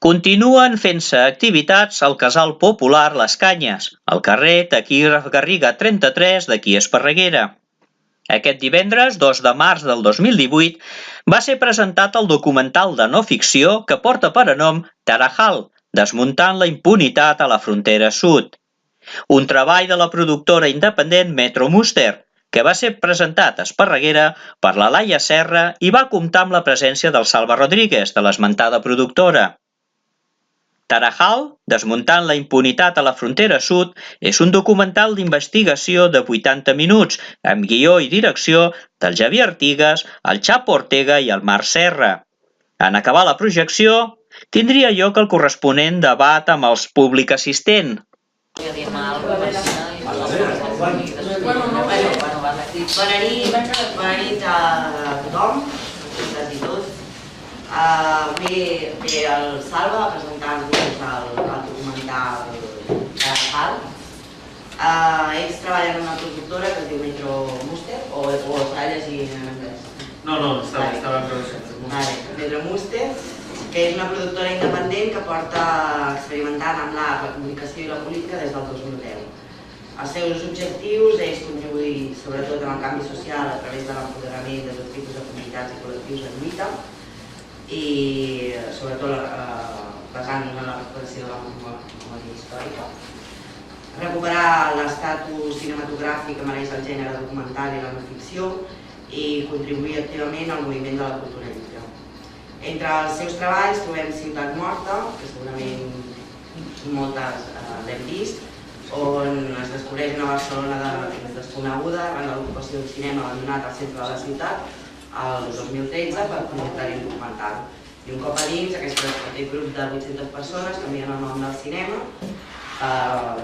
Continuen fent-se activitats al Casal Popular Les Canyes, al carrer Taquígraf Garriga 33 d'aquí Esparreguera. Aquest divendres, 2 de març del 2018, va ser presentat el documental de no ficció que porta per a nom Tarajal, desmuntant la impunitat a la frontera sud. Un treball de la productora independent Metro Muster, que va ser presentat a Esparreguera per la Laia Serra i va comptar amb la presència del Salva Rodríguez, de l'esmentada productora. Tarajal, desmuntant la impunitat a la frontera sud, és un documental d'investigació de 80 minuts, amb guió i direcció del Javier Artigas, el Chapo Ortega i el Marc Serra. En acabar la projecció, tindria lloc el corresponent debat amb el públic assistent. Bona nit a tothom, totes i tots. Avui ve el Salva a presentar-nos el documental Tarajal. Ells treballen en una productora que es diu Metro Muster, o s'ha de llegir en anglès? No, estava en traducció. Metro Muster, que és una productora independent que porta experimentant amb l'art, la comunicació i la política des del 2010. Els seus objectius és contribuir sobretot en el canvi social a través de l'empoderament de tot tipus de comunitats i col·lectius en lluita i sobretot basant-nos en la recuperació de la memòria històrica. Recuperar l'estatus cinematogràfic que mereix el gènere documental i la no ficció i contribuir activament al moviment de la cultura lliure. Entre els seus treballs trobem Ciutat Morta, que segurament moltes l'hem vist, on es descobreix una Barcelona desconeguda arran de l'ocupació d'un cinema abandonat al centre de la ciutat el 2013 per projectar-hi un documental. I un cop a dins, aquest grup de 800 persones canvien el nom del cinema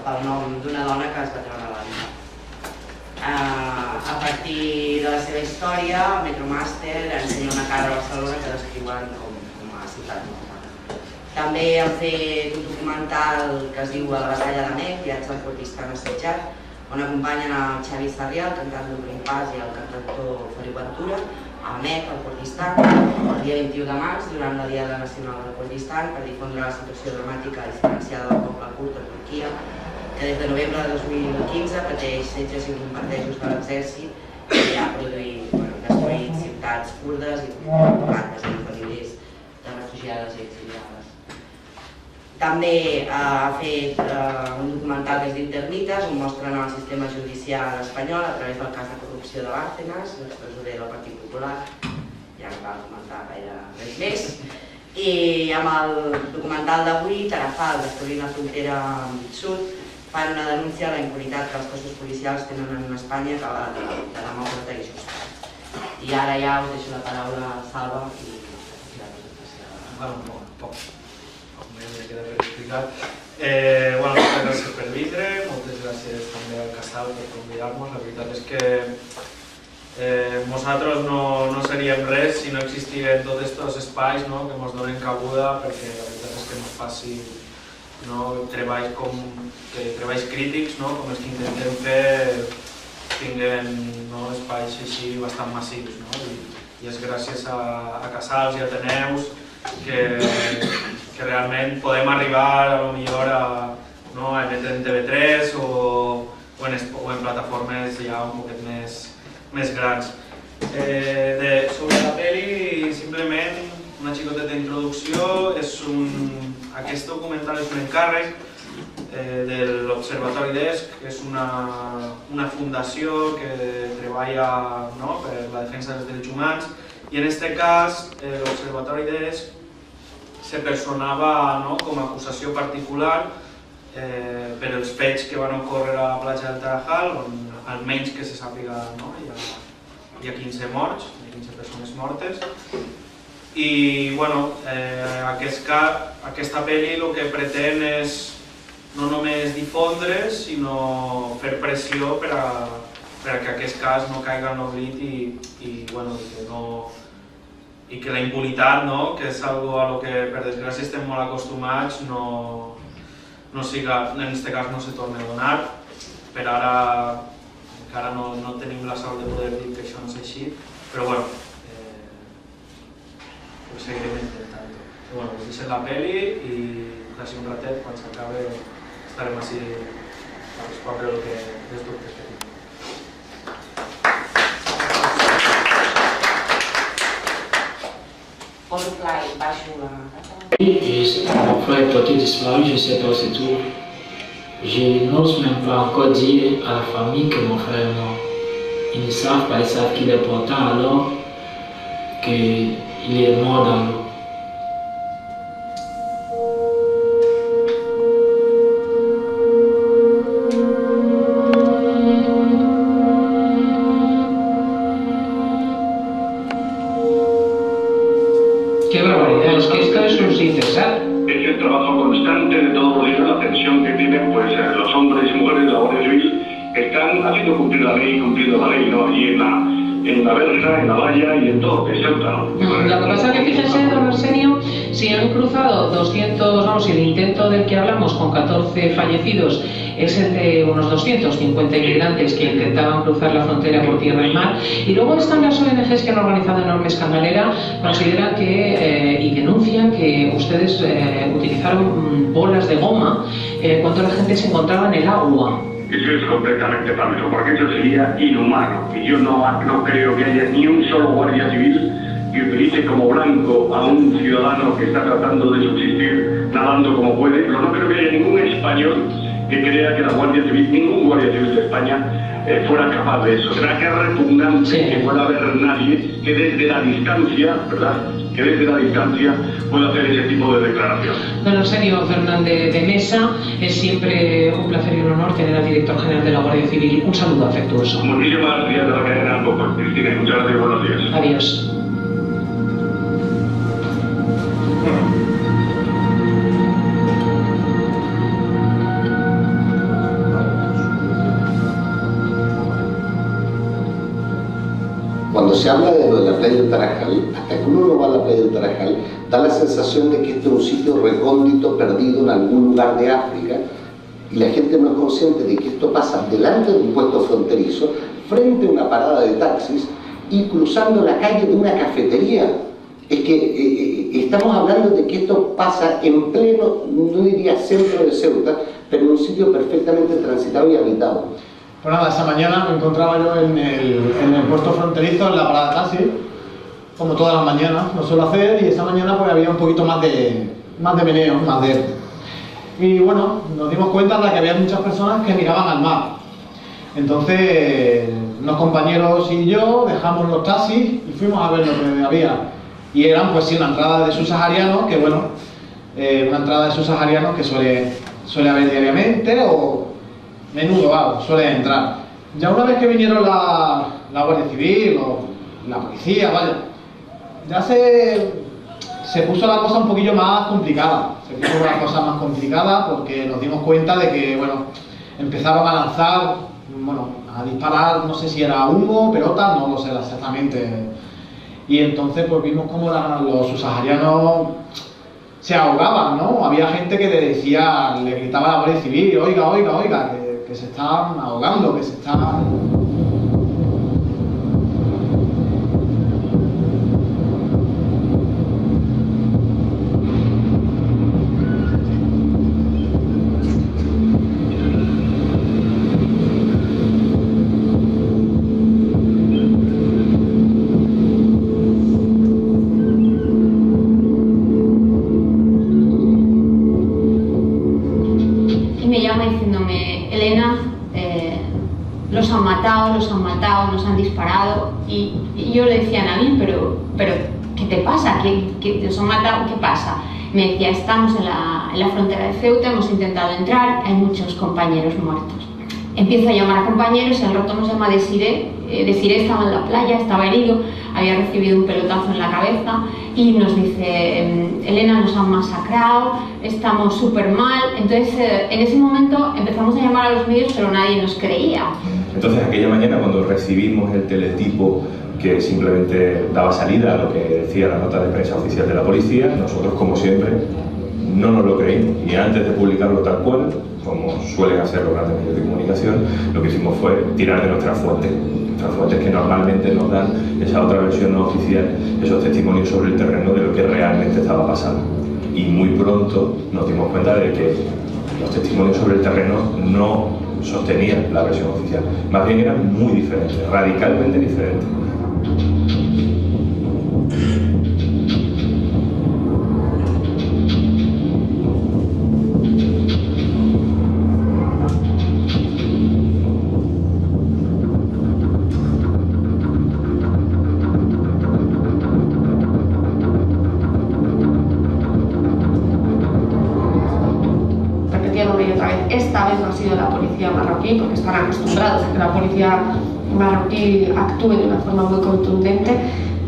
pel nom d'una dona que es va treure la vida. A partir de la seva història, Metro Muster ensenya una cara a Barcelona que descriuen com a ciutat morta. També han fet un documental que es diu La batalla de Mek, viatge al Kurdistan assetjat, on acompanyen el Xavi Sarrià, el cantant d'Obrim Pas, i el cantautor Feliu Ventura, a Mek, al Kurdistan, el dia 21 de març, durant la Diada Nacional del Kurdistan, per difondre la situació dramàtica i silenciada del poble kurd a Turquia, que des de novembre de 2015 pateix setges i bombardejos de l'exèrcit i ha destruït ciutats kurdes i bandes de famílies de refugiades i exiliades. També ha fet un documental que es diu Termites, on mostren el sistema judicial espanyol a través del cas de corrupció de Bárcenas, l'extresorer del Partit Popular, ja no cal comentar gaire res més. I amb el documental d'avui, Tarajal, Descobrint la frontera sud, fan una denúncia a la impunitat que els cossos policials tenen en una Espanya que va de demòcrata i justa. I ara ja us deixo la paraula a Salva i la presentació. Poc me queda per explicar. Moltes gràcies per vindre, moltes gràcies també al Casal per convidar-nos. La veritat és que nosaltres no seríem res si no existissin tots aquests espais que ens donen cabuda, perquè la veritat és que no és fàcil treballs crítics com els que intentem fer tinguen espais així bastant massius. I és gràcies a Casals i Ateneus que realment podem arribar a lo millor a emetre en TV3 o en plataformes ja un poquet més grans. Sobre la pel·li, simplement una xicoteta d'introducció. Aquest documental és un encàrrec de l'Observatori d'ESC, que és una fundació que treballa per la defensa dels drets humans, i en aquest cas l'Observatori d'ESC se personava com a acusació particular per els fets que van ocórrer a la platja del Tarajal, on almenys que se sàpiga hi ha 15 morts, 15 persones mortes. I aquesta pel·li el que pretén és no només difondre, sinó fer pressió perquè aquest cas no caiga en l'oblit i que la impunitat, que és una cosa que per desgràcia estem molt acostumats, en aquest cas no se torna a donar. Per ara encara no tenim la sort de poder dir que això no és així, però ho seguirem intentant. bueno, us deixem la peli i d'ací un ratet, quan s'acabe, estarem així a respondre els dubtes que tinguem. Poso Fly, baixo la... Fly porté disparu, je ne sais pas, c'est tout. Je n'ose même pas encore dire à la famille que mon frère est mort. Ils ne savent pas, ils savent qu'il est portant alors qu'il est mort dans l'eau. Qué barbaridad, es que esto es un sin cesar. Es el trabajo constante de todos los días, la tensión que tienen pues, los hombres y mujeres de la Guardia Civil que están haciendo cumplir la ley, cumpliendo la ley, ¿no? Allí en la verja, en la valla y en todo, que es Ceuta, ¿no? Lo que pasa es que fíjense, don Arsenio, si han cruzado 200, vamos, si el intento del que hablamos con 14 fallecidos es entre unos 250 inmigrantes que intentaban cruzar la frontera por tierra y mar, y luego están las ONGs que han organizado enorme escandalera, consideran que, y denuncian que ustedes utilizaron bolas de goma cuando la gente se encontraba en el agua. Eso es completamente falso, porque eso sería inhumano. Y yo no creo que haya ni un solo guardia civil que utilice como blanco a un ciudadano que está tratando de subsistir, nadando como puede. Pero no creo que haya ningún español que crea que la Guardia Civil, ningún guardia civil de España, fuera capaz de eso. Será que es repugnante que pueda haber nadie que desde la distancia, ¿verdad?, que desde la distancia pueda hacer ese tipo de declaraciones. Don Arsenio Fernández de Mesa, es siempre un placer y un honor tener al director general de la Guardia Civil. Un saludo afectuoso. Muchísimas gracias de la cadena Albo, Cristina, y muchas gracias, buenos días. Adiós. Cuando se habla de lo de la playa del Tarajal, hasta que uno no va a la playa del Tarajal, da la sensación de que esto es un sitio recóndito, perdido en algún lugar de África, y la gente no es consciente de que esto pasa delante de un puesto fronterizo, frente a una parada de taxis y cruzando la calle de una cafetería. Es que estamos hablando de que esto pasa en pleno, no diría centro de Ceuta, pero en un sitio perfectamente transitado y habitado. Pues nada, esa mañana me encontraba yo en el puesto fronterizo, en la parada de taxi, como todas las mañanas, lo suelo hacer, y esa mañana pues había un poquito más de meneo, más de... Y bueno, nos dimos cuenta de que había muchas personas que miraban al mar. Entonces, unos compañeros y yo dejamos los taxis y fuimos a ver lo que había. Y eran pues sí, una entrada de subsaharianos, que bueno, una entrada de subsaharianos que suele haber diariamente, o menudo algo, suele entrar. Ya una vez que vinieron la Guardia Civil o la policía, vaya, ya se puso la cosa un poquillo más complicada. Se puso la cosa más complicada porque nos dimos cuenta de que, bueno, empezaron a lanzar, bueno, a disparar, no sé si era humo, pelota, no lo sé exactamente. Y entonces pues vimos como los subsaharianos se ahogaban, ¿no? Había gente que le decía, le gritaba a la Guardia Civil, oiga, oiga, oiga, que se están ahogando, que se están... los han matado, nos han disparado, y yo le decía a Nabil, pero ¿qué te pasa? ¿Qué os han matado? ¿Qué pasa? Me decía, estamos en la frontera de Ceuta, hemos intentado entrar, hay muchos compañeros muertos. Empiezo a llamar a compañeros y al rato nos llama Desiré. Desiré estaba en la playa, estaba herido, había recibido un pelotazo en la cabeza y nos dice, Elena, nos han masacrado, estamos súper mal. Entonces en ese momento empezamos a llamar a los medios, pero nadie nos creía. Entonces aquella mañana, cuando recibimos el teletipo que simplemente daba salida a lo que decía la nota de prensa oficial de la policía, nosotros, como siempre, no nos lo creímos, y antes de publicarlo tal cual, como suelen hacer los grandes medios de comunicación, lo que hicimos fue tirar de nuestras fuentes que normalmente nos dan esa otra versión no oficial, esos testimonios sobre el terreno de lo que realmente estaba pasando. y muy pronto nos dimos cuenta de que los testimonios sobre el terreno no sostenían la versión oficial, más bien eran muy diferentes, radicalmente diferentes. Esta vez no ha sido la policía marroquí, porque están acostumbrados a que la policía marroquí actúe de una forma muy contundente,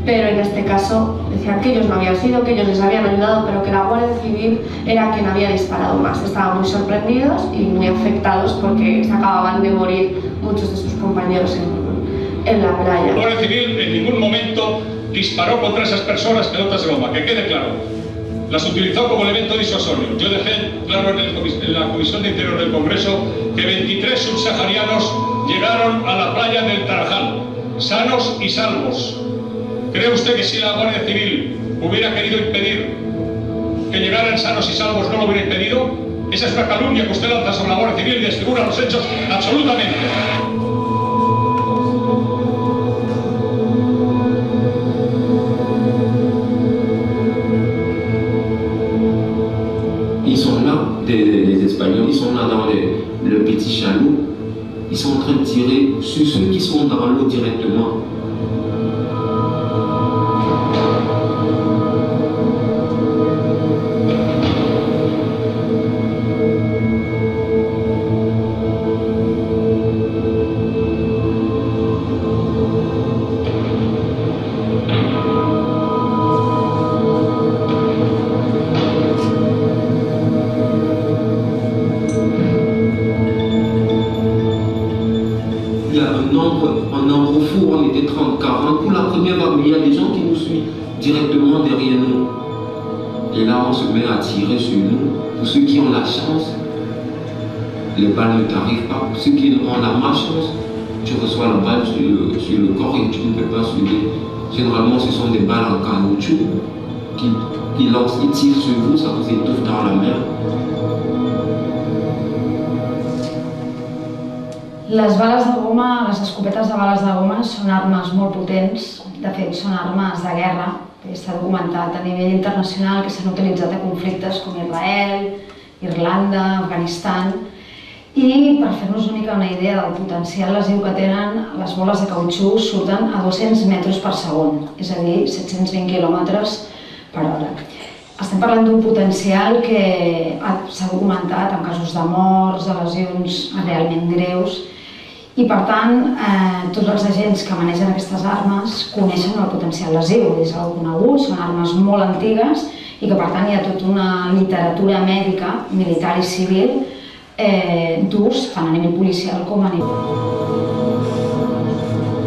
pero en este caso decían que ellos no habían sido, que ellos les habían ayudado, pero que la Guardia Civil era quien había disparado más. Estaban muy sorprendidos y muy afectados porque se acababan de morir muchos de sus compañeros en la playa. La Guardia Civil en ningún momento disparó contra esas personas pelotas de goma, que quede claro. Las utilizó como elemento disuasorio. Yo dejé claro en la Comisión de Interior del Congreso que 23 subsaharianos llegaron a la playa del Tarajal, sanos y salvos. ¿Cree usted que si la Guardia Civil hubiera querido impedir que llegaran sanos y salvos no lo hubiera impedido? Esa es una calumnia que usted lanza sobre la Guardia Civil y desfigura los hechos absolutamente. Les Espagnols, ils sont là dans le petit chaloup, ils sont en train de tirer sur ceux qui sont dans l'eau directement. Un nombre fou, on était 30-40. Pour la première vague, il y a des gens qui nous suivent directement derrière nous. Et là, on se met à tirer sur nous. Pour ceux qui ont la chance, les balles ne t'arrivent pas. Pour ceux qui ont la malchance, tu reçois la balle sur le corps et tu ne peux pas soulever. Généralement, ce sont des balles en caoutchouc qui lancent, ils tirent sur vous, ça vous étouffe dans la mer. Les bales de goma, les escopetes de bales de goma són armes molt potents, de fet són armes de guerra, s'ha documentat a nivell internacional que s'han utilitzat a conflictes com Israel, Irlanda, Afganistan, i per fer-nos una idea del potencial lesiu que tenen, les boles de cautxú surten a 200 metres per segon, és a dir, 720 quilòmetres per hora. Estem parlant d'un potencial que s'ha documentat en casos de morts, de lesions realment greus, i per tant tots els agents que manegen aquestes armes coneixen el potencial lesiu, és algo conegut, són armes molt antigues i que per tant hi ha tota una literatura mèdica, militar i civil d'ús tant a nivell policial com a nivell.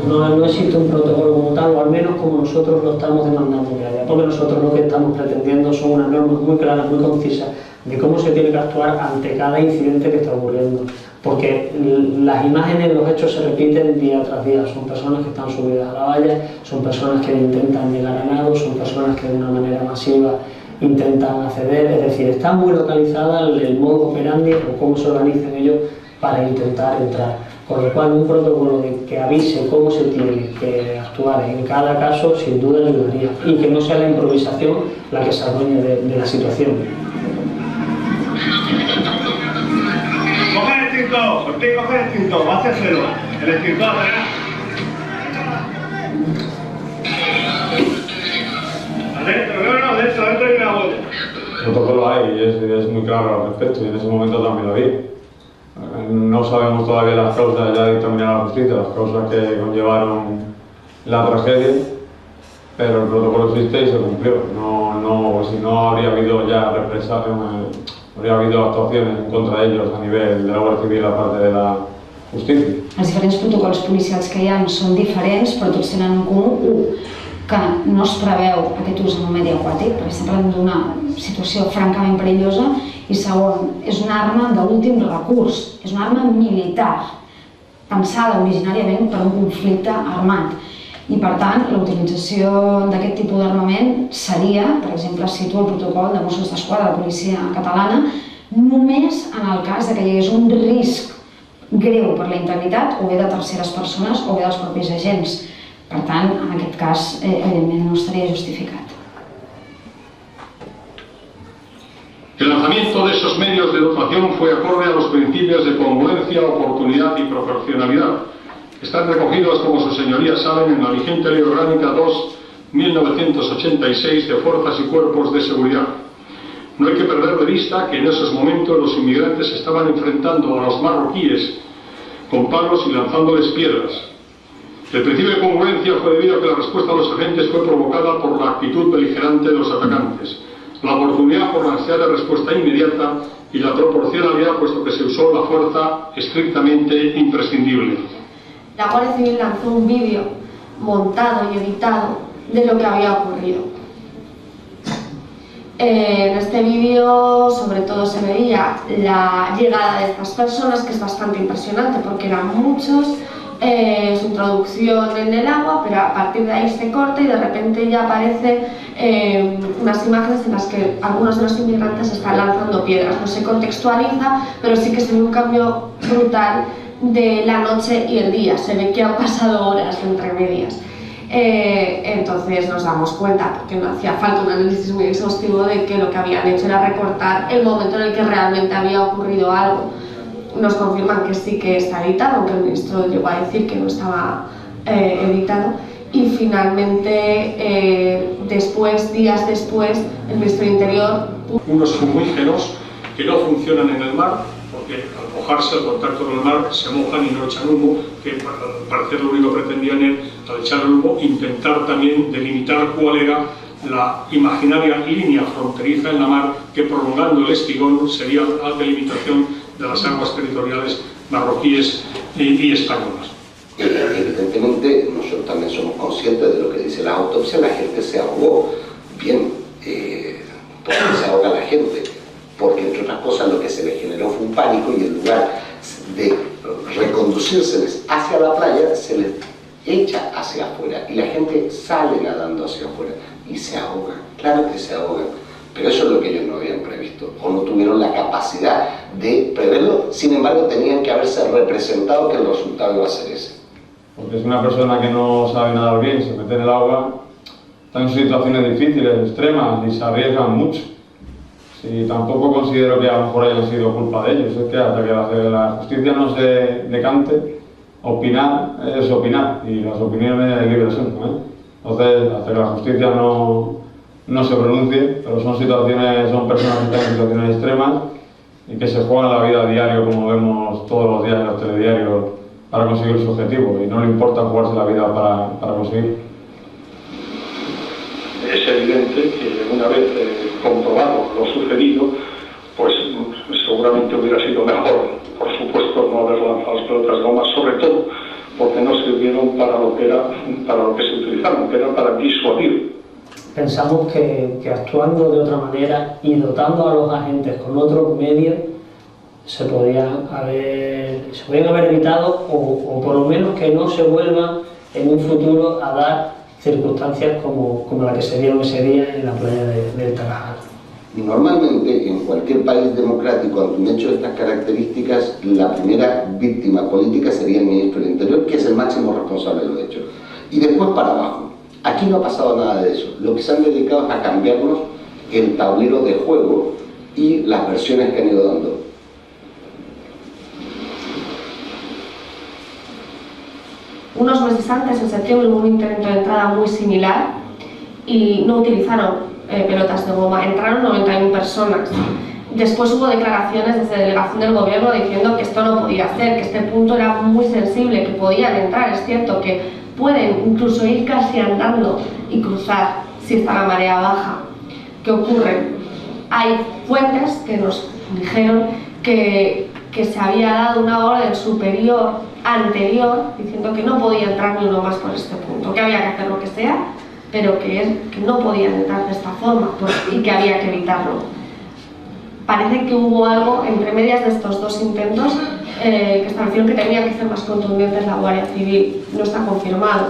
No existe un protocolo como tal, o al menos como nosotros lo estamos demandando que haya, porque nosotros lo que estamos pretendiendo son unas normas muy claras, muy concisas, de cómo se tiene que actuar ante cada incidente que está ocurriendo. Porque las imágenes, los hechos se repiten día tras día, son personas que están subidas a la valla, son personas que intentan llegar a nado, son personas que de una manera masiva intentan acceder, es decir, está muy localizada el modo operandi o cómo se organizan ellos para intentar entrar. Con lo cual un protocolo que avise cómo se tiene que actuar en cada caso sin duda ayudaría y que no sea la improvisación la que se adueñe de la situación. Coge el extintor, Ortiz, coge el extintor, va a hacérselo. El extintor atrás. Adentro, no, dentro hay una botella. El protocolo hay y es muy claro al respecto y en ese momento también lo vi. No sabemos todavía las causas, ya dictaminará la justicia, las causas que conllevaron la tragedia, pero el protocolo existe y se cumplió. Si no habría habido ya habría habido actuaciones en contra de ellos a nivel de la Guardia Civil a parte de la justícia. Els diferents protocols policials que hi ha són diferents, però tots tenen en comú que no es preveu aquest ús en un medi aquàtic, perquè estem parlant d'una situació francament perillosa, i segon, és una arma d'últim recurs, és una arma militar, pensada originàriament per un conflicte armat. I per tant, la utilització d'aquest tipus d'armament seria, per exemple, situa el protocol de Mossos d'Esquadra, la policia catalana, només en el cas que hi hagués un risc greu per la integritat o bé de terceres persones o bé dels propis agents. Per tant, en aquest cas, evidentment, no estaria justificat. El lanzamiento de esos medios de dotación fue acorde a los principios de congruencia, oportunidad y proporcionalidad. Están recogidos, como sus señorías saben, en la vigente Ley Orgánica 2/1986 de Fuerzas y Cuerpos de Seguridad. No hay que perder de vista que en esos momentos los inmigrantes estaban enfrentando a los marroquíes con palos y lanzándoles piedras. El principio de congruencia fue debido a que la respuesta de los agentes fue provocada por la actitud beligerante de los atacantes, la oportunidad por la necesidad de respuesta inmediata y la proporcionalidad, puesto que se usó la fuerza estrictamente imprescindible. La Guardia Civil lanzó un vídeo montado y editado de lo que había ocurrido. En este vídeo sobre todo se veía la llegada de estas personas, que es bastante impresionante porque eran muchos, su introducción en el agua, pero a partir de ahí se corta y de repente ya aparecen unas imágenes en las que algunos de los inmigrantes están lanzando piedras. No se contextualiza, pero sí que se ve un cambio brutal de la noche y el día. Se ve que han pasado horas entre medias. Entonces nos damos cuenta, porque no hacía falta un análisis muy exhaustivo, de que lo que habían hecho era recortar el momento en el que realmente había ocurrido algo. Nos confirman que sí que está editado, aunque el ministro llegó a decir que no estaba editado. Y finalmente, días después, el ministro de Interior... Unos fumígenos que no funcionan en el mar, porque al mojarse, al contacto con el mar, se mojan y no echan humo, que al parecer lo único que pretendían es, al echar el humo, intentar también delimitar cuál era la imaginaria línea fronteriza en la mar, que prolongando el espigón sería la delimitación de las aguas territoriales marroquíes y españolas. Evidentemente, nosotros también somos conscientes de lo que dice la autopsia. La gente se ahogó. Bien, ¿por qué se ahoga la gente? Porque, entre otras cosas, lo que se le generó fue un pánico y en lugar de reconducírseles hacia la playa, se les echa hacia afuera y la gente sale nadando hacia afuera y se ahogan. Claro que se ahogan, pero eso es lo que ellos no habían previsto o no tuvieron la capacidad de preverlo. Sin embargo, tenían que haberse representado que el resultado iba a ser ese. Porque es una persona que no sabe nadar bien, se mete en el agua, está en situaciones difíciles, extremas y se arriesgan mucho. Y tampoco considero que a lo mejor hayan sido culpa de ellos, es que hasta que la justicia no se decante, opinar es opinar, y las opiniones libres son, Entonces, hasta que la justicia no se pronuncie, pero son personas que están en situaciones extremas y que se juegan la vida a diario, como vemos todos los días en los telediarios, para conseguir su objetivo, y no le importa jugarse la vida para conseguir. Es evidente que una vez comprobado lo sucedido, pues seguramente hubiera sido mejor, por supuesto, no haber lanzado las pelotas de goma, sobre todo porque no sirvieron para lo que se utilizaron, que era para disuadir. Pensamos que actuando de otra manera y dotando a los agentes con otros medios se podían haber evitado o por lo menos que no se vuelvan en un futuro a dar circunstancias como la que se dio ese día en la playa del Tarajal. Normalmente, en cualquier país democrático, ante un hecho de estas características, la primera víctima política sería el ministro del Interior, que es el máximo responsable de los hechos. Y después para abajo. Aquí no ha pasado nada de eso. Lo que se han dedicado es a cambiarnos el tablero de juego y las versiones que han ido dando. Unos meses antes, en septiembre, hubo un intento de entrada muy similar y no utilizaron pelotas de goma, entraron 91 personas. Después hubo declaraciones desde delegación del gobierno diciendo que esto no podía ser, que este punto era muy sensible, que podían entrar. Es cierto que pueden incluso ir casi andando y cruzar si está la marea baja. ¿Qué ocurre? Hay fuentes que nos dijeron que se había dado una orden superior anterior diciendo que no podía entrar ni uno más por este punto, que había que hacer lo que sea, pero que no podían entrar de esta forma y que había que evitarlo. Parece que hubo algo entre medias de estos dos intentos que establecieron que tenía que ser más contundentes la Guardia Civil. No está confirmado.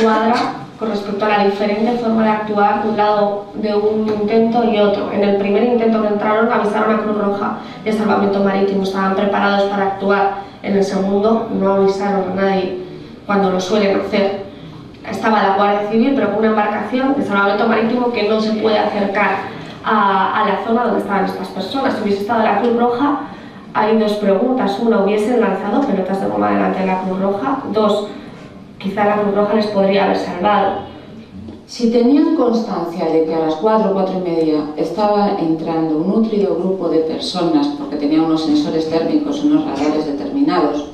cuadra con respecto a la diferente forma de actuar de un lado de un intento y otro. En el primer intento que entraron avisaron a Cruz Roja de Salvamento Marítimo, estaban preparados para actuar. En el segundo no avisaron a nadie cuando lo suelen hacer. Estaba la Guardia Civil, pero con una embarcación de Salvamento Marítimo que no se puede acercar a la zona donde estaban estas personas. Si hubiese estado la Cruz Roja, hay dos preguntas. Una, ¿hubiesen lanzado pelotas de goma delante de la Cruz Roja? Dos, quizá la Cruz Roja les podría haber salvado. Si tenían constancia de que a las 4 o 4 y media estaba entrando un nutrido grupo de personas, porque tenía unos sensores térmicos, unos radares determinados,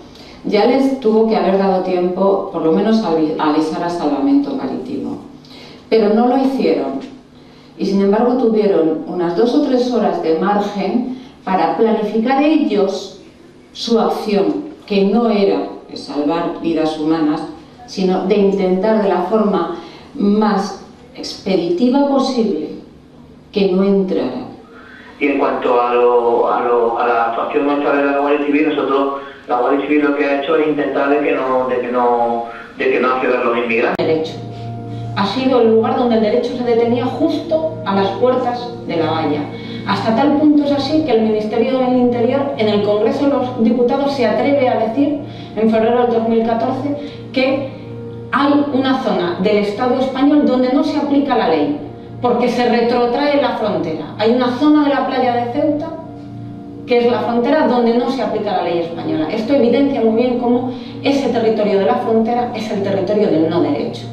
ya les tuvo que haber dado tiempo, por lo menos, a avisar a Salvamento Marítimo. Pero no lo hicieron. Y sin embargo tuvieron unas 2 o 3 horas de margen para planificar ellos su acción, que no era de salvar vidas humanas, sino de intentar de la forma más expeditiva posible que no entrara. Y en cuanto a la actuación nuestra de la Guardia Civil, nosotros, la Guardia Civil lo que ha hecho es intentar de que no accedan los inmigrantes. Derecho. Ha sido el lugar donde el derecho se detenía justo a las puertas de la valla. Hasta tal punto es así que el Ministerio del Interior en el Congreso de los Diputados se atreve a decir, en febrero del 2014, que hay una zona del Estado español donde no se aplica la ley, porque se retrotrae la frontera. Hay una zona de la playa de Ceuta, que es la frontera donde no se aplica la ley española. Esto evidencia muy bien cómo ese territorio de la frontera es el territorio del no derecho.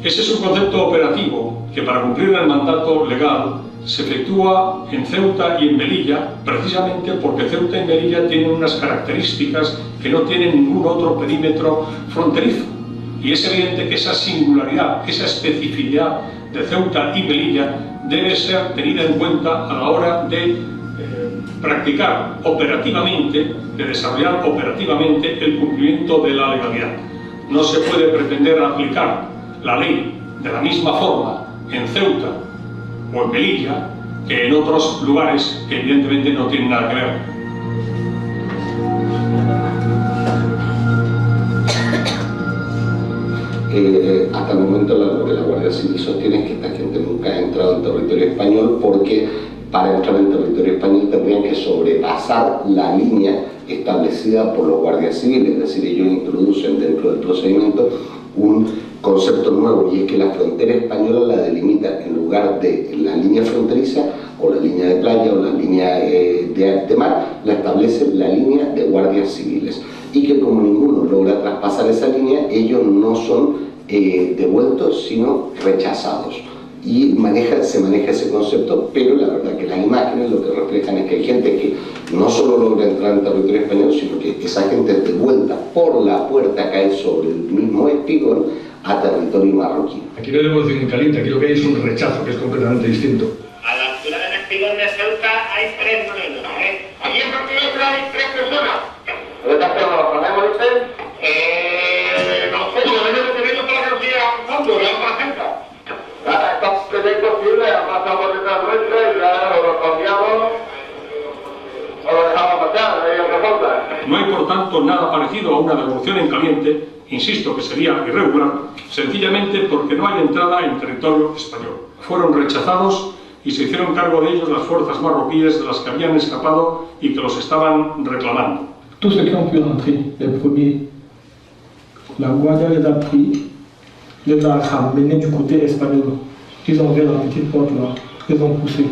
Ese es un concepto operativo que, para cumplir el mandato legal, se efectúa en Ceuta y en Melilla, precisamente porque Ceuta y Melilla tienen unas características que no tienen ningún otro perímetro fronterizo. Y es evidente que esa singularidad, esa especificidad de Ceuta y Melilla debe ser tenida en cuenta a la hora de practicar operativamente, de desarrollar operativamente el cumplimiento de la legalidad. No se puede pretender aplicar la ley de la misma forma en Ceuta o en Melilla que en otros lugares que evidentemente no tienen nada que ver. Hasta el momento lo que la Guardia Civil sostiene es que esta gente nunca ha entrado en territorio español, porque para entrar en territorio español tendrían que sobrepasar la línea establecida por los guardias civiles, es decir, ellos introducen dentro del procedimiento un concepto nuevo, y es que la frontera española la delimita, en lugar de la línea fronteriza o la línea de playa o la línea de mar, la establece la línea de guardias civiles, y que como ninguno logra traspasar esa línea, ellos no son devueltos sino rechazados. Y se maneja ese concepto, pero la verdad que las imágenes lo que reflejan es que hay gente que no solo logra entrar en territorio español, sino que esa gente es devuelta por la puerta, cae sobre el mismo espigón a territorio marroquí. Aquí no debemos decir un caliente, aquí lo que hay es un rechazo, que es completamente distinto. A la altura del espigón de Ceuta hay 3 morenos, Aquí en Portugal hay 3 personas. ¿Dónde estás pero los ponemos, dice? No sé, yo vengo teniendo para que lo siga avanzando, que van para Ceuta. Esto es imposible, pasa por detrás nuestra y ya lo cambiamos o lo dejamos pasar, No hay por tanto nada parecido a una devolución en caliente, insisto que sería irregular, sencillamente porque no hay entrada en territorio español. Fueron rechazados y se hicieron cargo de ellos las fuerzas marroquíes de las que habían escapado y que los estaban reclamando. Tous ceux qui ont pu rentrer, les premiers, la Guardia les a pris, les a ramenés du côté espagnol. Ils ont ouvert la petite porte là, ils ont poussé.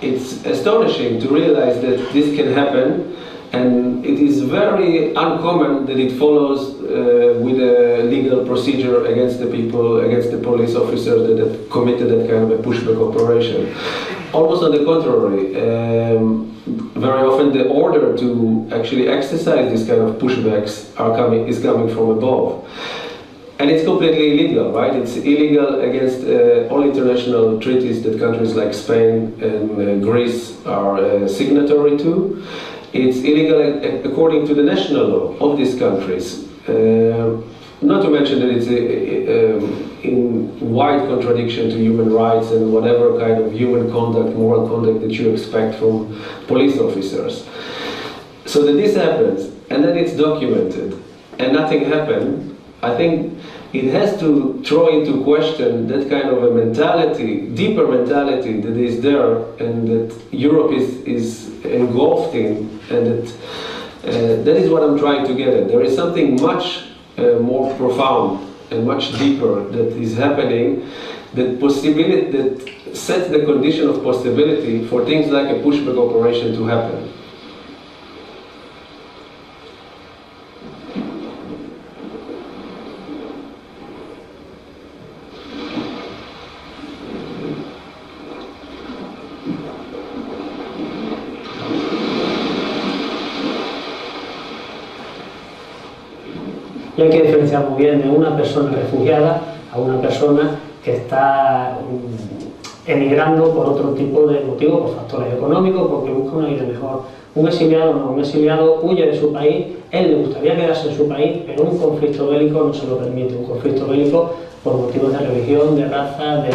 It's astonishing to realize that this can happen, and it is very uncommon that it follows with a legal procedure against the people, against the police officers that have committed that kind of a pushback operation. Almost on the contrary, very often the order to actually exercise this kind of pushbacks is coming from above. And it's completely illegal, right? It's illegal against all international treaties that countries like Spain and Greece are signatory to. It's illegal according to the national law of these countries. Not to mention that it's in wide contradiction to human rights and whatever kind of human conduct, moral conduct that you expect from police officers. So that this happens, and then it's documented. and nothing happened, I think it has to throw into question that kind of a mentality, deeper mentality that is there and that Europe is engulfed in, and that is what I'm trying to get at. There is something much more profound and much deeper that is happening, that sets the condition of possibility for things like a pushback operation to happen. Y hay que diferenciar muy bien de una persona refugiada a una persona que está emigrando por otro tipo de motivos, por factores económicos, porque busca una vida mejor. Un exiliado no, un exiliado huye de su país, él le gustaría quedarse en su país, pero un conflicto bélico no se lo permite, un conflicto bélico por motivos de religión, de raza, de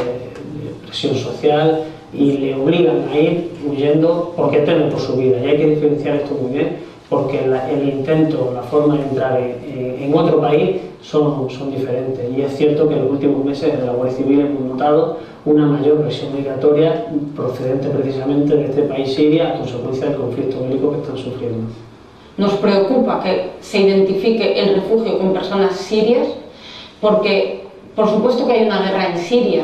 presión social, y le obligan a ir huyendo porque teme por su vida. Y hay que diferenciar esto muy bien, porque el intento, la forma de entrar en otro país son diferentes. Y es cierto que en los últimos meses en la Guardia Civil hemos notado una mayor presión migratoria procedente precisamente de este país, Siria, a consecuencia del conflicto bélico que están sufriendo. Nos preocupa que se identifique el refugio con personas sirias, porque por supuesto que hay una guerra en Siria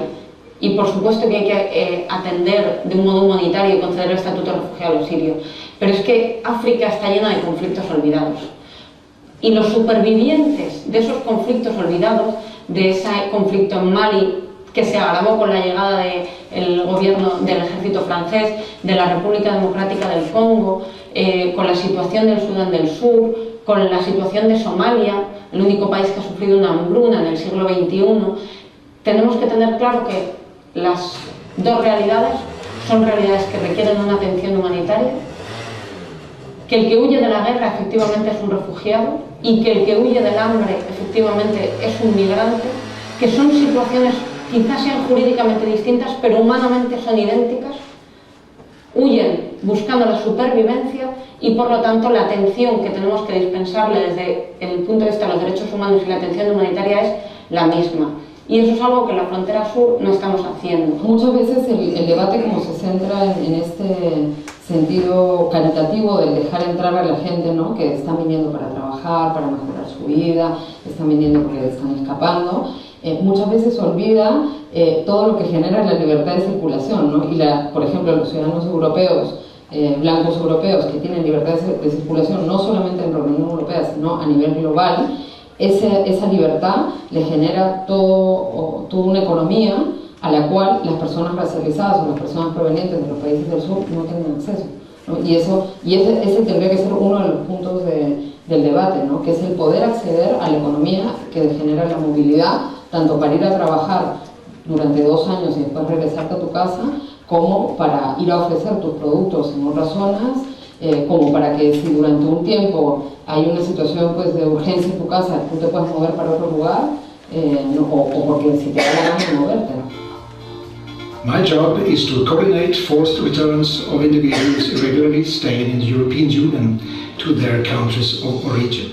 y por supuesto que hay que atender de un modo humanitario y conceder el estatuto de refugiado a los sirios. Pero es que África está llena de conflictos olvidados. Y los supervivientes de esos conflictos olvidados, de ese conflicto en Mali, que se agravó con la llegada del gobierno del ejército francés, de la República Democrática del Congo, con la situación del Sudán del Sur, con la situación de Somalia, el único país que ha sufrido una hambruna en el siglo XXI, tenemos que tener claro que las dos realidades son realidades que requieren una atención humanitaria, que el que huye de la guerra efectivamente es un refugiado y que el que huye del hambre efectivamente es un migrante, que son situaciones quizás sean jurídicamente distintas, pero humanamente son idénticas, huyen buscando la supervivencia y por lo tanto la atención que tenemos que dispensarle desde el punto de vista de los derechos humanos y la atención humanitaria es la misma. Y eso es algo que en la frontera sur no estamos haciendo. Muchas veces el debate como se centra en este sentido caritativo del dejar entrar a la gente, ¿no?, que están viniendo para trabajar, para mejorar su vida, están viniendo porque están escapando, muchas veces olvida todo lo que genera la libertad de circulación, ¿no? Y por ejemplo, los ciudadanos europeos, blancos europeos que tienen libertad de circulación no solamente en la Unión Europea, sino a nivel global, esa libertad le genera toda una economía a la cual las personas racializadas o las personas provenientes de los países del sur no tienen acceso, ¿no? Y ese tendría que ser uno de los puntos del debate, ¿no?, que es el poder acceder a la economía que genera la movilidad, tanto para ir a trabajar durante 2 años y después regresarte a tu casa, como para ir a ofrecer tus productos en otras zonas, como para que si durante un tiempo hay una situación pues, de urgencia en tu casa, tú te puedas mover para otro lugar, o porque si te da la gana de moverte. My job is to coordinate forced returns of individuals irregularly staying in the European Union to their countries of origin.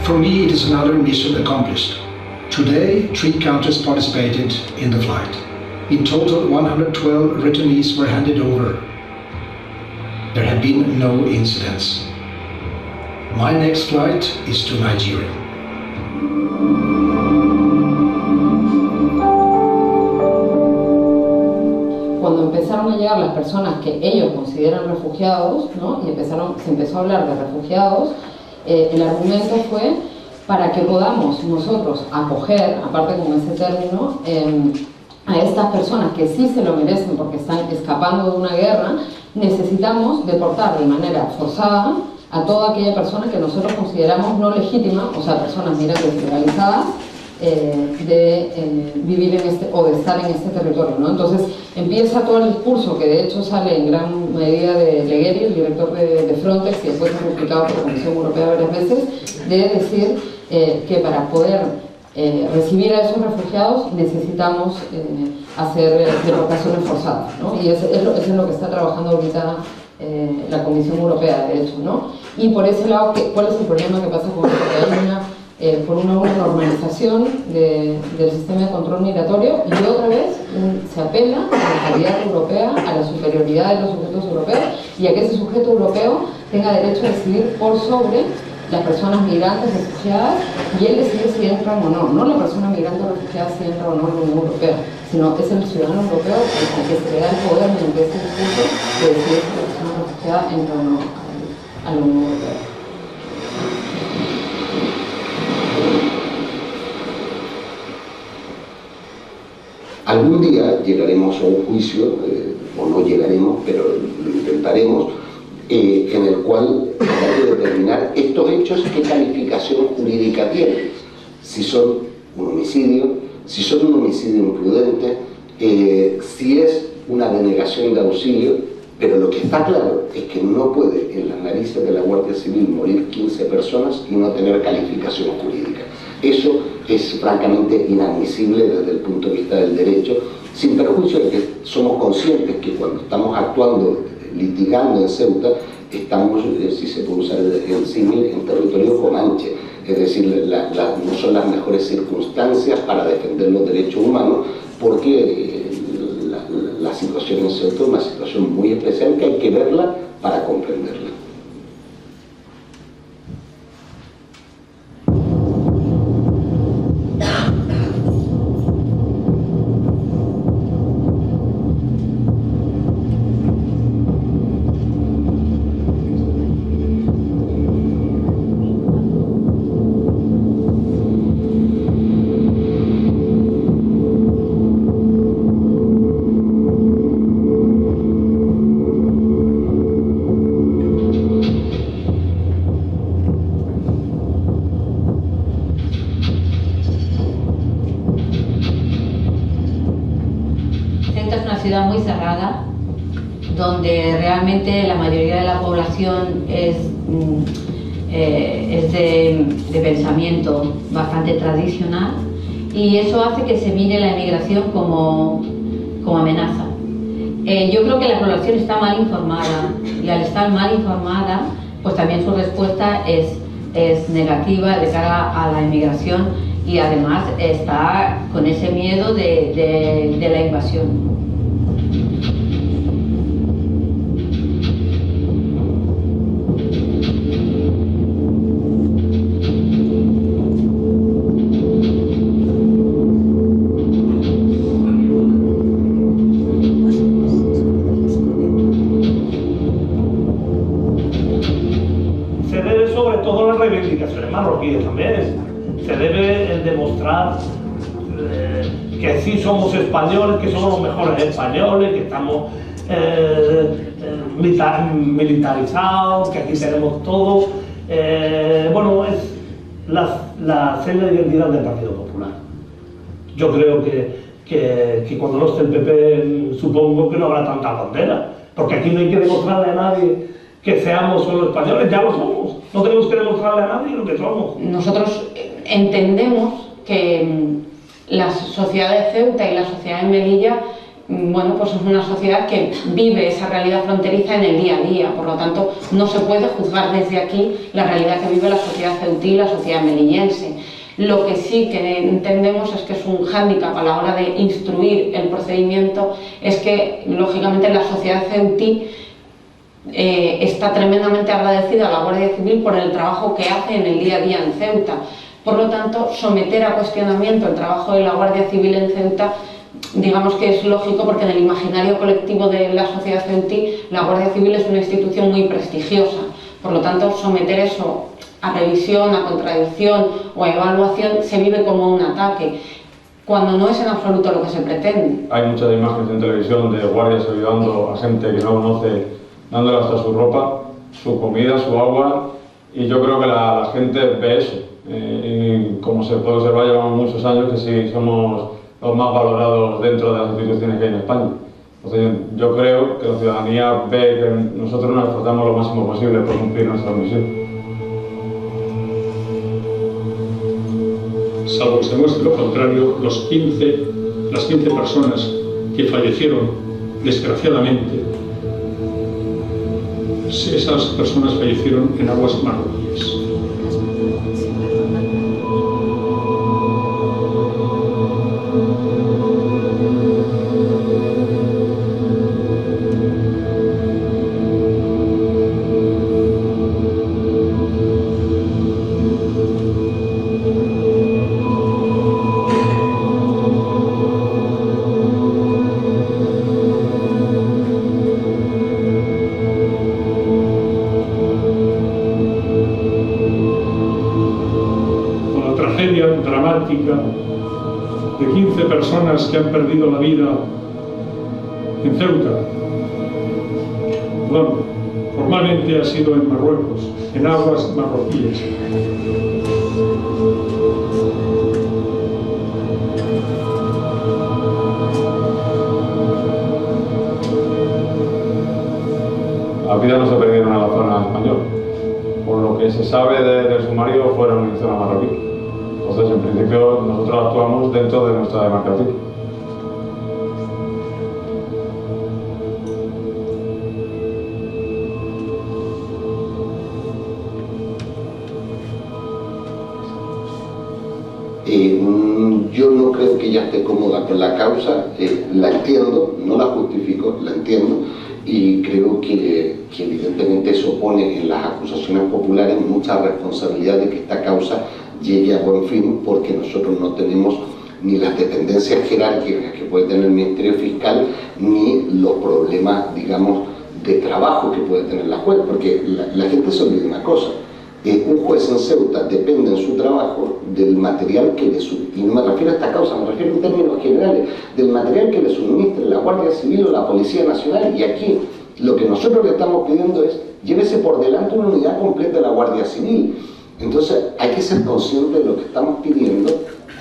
For me, it is another mission accomplished. Today, 3 countries participated in the flight. In total, 112 returnees were handed over. There have been no incidents. My next flight is to Nigeria. Cuando empezaron a llegar las personas que ellos consideran refugiados, ¿no?, y se empezó a hablar de refugiados, el argumento fue para que podamos nosotros acoger, aparte con ese término, a estas personas que sí se lo merecen porque están escapando de una guerra, necesitamos deportar de manera forzada a toda aquella persona que nosotros consideramos no legítima, o sea, personas migrantes ilegalizadas, de vivir en o de estar en este territorio, ¿no? Entonces empieza todo el discurso, que de hecho sale en gran medida de Leggeri, el director de Frontex, y después es replicado por la Comisión Europea varias veces, de decir que para poder recibir a esos refugiados necesitamos hacer deportaciones forzadas, ¿no? Y eso es lo que está trabajando ahorita la Comisión Europea, de hecho, ¿no? Y por ese lado, ¿cuál es el problema que pasa con esto? Que hay una normalización del sistema de control migratorio, y otra vez se apela a la calidad europea, a la superioridad de los sujetos europeos, y a que ese sujeto europeo tenga derecho a decidir por sobre las personas migrantes, refugiadas, y él decide si entran o no. No la persona migrante o refugiada si entra o no en la Unión Europea, sino es el ciudadano europeo al que se le da el poder mediante este discurso de decidir si la persona refugiada entra o no a la Unión Europea. Algún día llegaremos a un juicio, o no llegaremos, pero lo intentaremos, en el cual habrá que determinar estos hechos qué calificación jurídica tienen. Si son un homicidio, si son un homicidio imprudente, si es una denegación de auxilio, pero lo que está claro es que no puede en las narices de la Guardia Civil morir 15 personas y no tener calificación jurídica. Eso es francamente inadmisible desde el punto de vista del derecho, sin perjuicio de que somos conscientes que cuando estamos actuando, litigando en Ceuta, estamos, si se puede usar el símil, en territorio comanche, es decir, no son las mejores circunstancias para defender los derechos humanos, porque la situación en Ceuta es una situación muy especial que hay que verla para comprenderla. Muy cerrada, donde realmente la mayoría de la población es de pensamiento bastante tradicional, y eso hace que se mire la emigración como amenaza. Yo creo que la población está mal informada, y al estar mal informada, pues también su respuesta es negativa de cara a la emigración, y además está con ese miedo de la invasión. Marroquíes también. Se debe demostrar que sí somos españoles, que somos los mejores españoles, que estamos militarizados, que aquí tenemos todo. Bueno, es la seña de identidad del Partido Popular. Yo creo que cuando no esté el PP, supongo que no habrá tanta bandera, porque aquí no hay que demostrarle a nadie que seamos solo españoles, ya lo somos. No tenemos que demostrarle a nadie lo que somos. Nosotros entendemos que la sociedad de Ceuta y la sociedad de Melilla, bueno, pues es una sociedad que vive esa realidad fronteriza en el día a día. Por lo tanto, no se puede juzgar desde aquí la realidad que vive la sociedad ceutí y la sociedad melillense. Lo que sí que entendemos es que es un hándicap a la hora de instruir el procedimiento, es que, lógicamente, la sociedad ceutí está tremendamente agradecida a la Guardia Civil por el trabajo que hace en el día a día en Ceuta. Por lo tanto, someter a cuestionamiento el trabajo de la Guardia Civil en Ceuta, digamos que es lógico, porque en el imaginario colectivo de la sociedad ceutí la Guardia Civil es una institución muy prestigiosa. Por lo tanto, someter eso a revisión, a contradicción o a evaluación se vive como un ataque, cuando no es en absoluto lo que se pretende. Hay muchas imágenes en televisión de guardias ayudando a gente que no conoce, dándole hasta su ropa, su comida, su agua, y yo creo que la gente ve eso. Y como se puede observar, llevamos muchos años que sí somos los más valorados dentro de las instituciones que hay en España. Entonces yo creo que la ciudadanía ve que nosotros nos esforzamos lo máximo posible por cumplir nuestra misión. Salvo se demuestre lo contrario, las 15 personas que fallecieron desgraciadamente, esas personas fallecieron en aguas marroquíes. De 15 personas que han perdido la vida en Ceuta. Bueno, formalmente ha sido en Marruecos, en aguas marroquíes. Las vidas no se perdieron en la zona española. Por lo que se sabe del sumario, fueron en zona marroquí. Entonces, en principio, nosotros actuamos dentro de nuestra demarcación. Yo no creo que ella esté cómoda con la causa, la entiendo, no la justifico, la entiendo, y creo que evidentemente eso pone en las acusaciones populares mucha responsabilidad de que esta causa llegue a buen fin, porque nosotros no tenemos ni las dependencias jerárquicas que puede tener el Ministerio Fiscal, ni los problemas, digamos, de trabajo que puede tener la juez, porque la gente se olvida una cosa. Un juez en Ceuta depende en su trabajo del material que le suministre, y no me refiero a esta causa, me refiero en términos generales, del material que le suministre la Guardia Civil o la Policía Nacional, y aquí lo que nosotros le estamos pidiendo es llévese por delante una unidad completa de la Guardia Civil. Entonces hay que ser consciente de lo que estamos pidiendo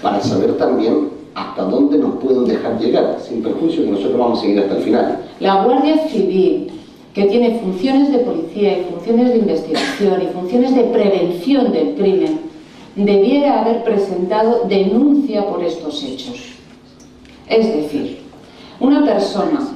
para saber también hasta dónde nos pueden dejar llegar, sin perjuicio que nosotros vamos a seguir hasta el final. La Guardia Civil, que tiene funciones de policía y funciones de investigación y funciones de prevención del crimen, debiera haber presentado denuncia por estos hechos. Es decir, una persona